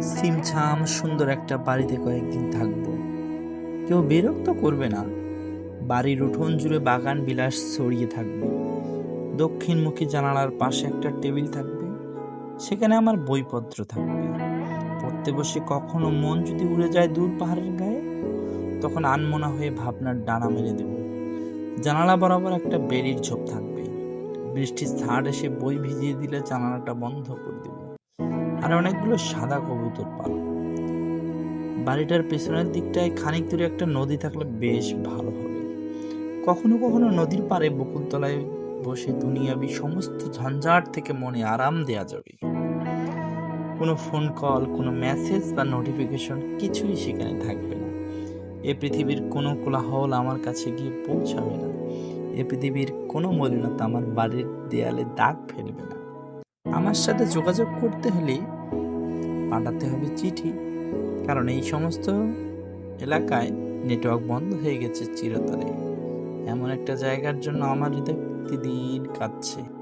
ছিমছাম সুন্দর একটা বাড়িতে কয়েকদিন থাকবো। কেউ বিরক্ত করবে না। বাড়ির উঠোন জুড়ে বাগান বিলাস ছড়িয়ে থাকবে। দক্ষিণমুখী জানালার পাশে একটা টেবিল থাকবে, সেখানে আমার বইপত্র থাকবে। পড়তে বসে কখনো মন যদি উড়ে যায় দূর পাহাড়ের গায়ে, তখন আনমনা হয়ে ভাবনার ডানা মেলে দেব। জানালা বরাবর একটা বেড়ির ঝোপ থাকবে। বৃষ্টির ছাড় এসে বই ভিজিয়ে দিলে জানালাটা বন্ধ করে দেব। আর অনেকগুলো সাদা কবুতর পালব। বাড়িটার পেছনের দিকটায় খানিক দূরে একটা নদী থাকলে বেশ ভালো হবে। কখনো কখনো নদীর পাড়ে বকুলতলায় বসে দুনিয়াবি সমস্ত ঝঞ্ঝাট থেকে মনে আরাম দেয়া যাবে। কোনো ফোন কল, কোনো মেসেজ বা নোটিফিকেশন কিছুই সেখানে থাকবে না। এ পৃথিবীর কোনো কোলাহল আমার কাছে গিয়ে পৌঁছাবে না। এ পৃথিবীর কোনো মলিনতা আমার বাড়ির দেয়ালে দাগ ফেলবে না। আমার সাথে যোগাযোগ করতে হলে পাঠাতে হবে চিঠি, কারণ এই সমস্ত এলাকায় নেটওয়ার্ক বন্ধ হয়ে গেছে চিরতরে। এমন একটা জায়গার জন্য আমার হৃদয় প্রতিদিন কাঁদছে।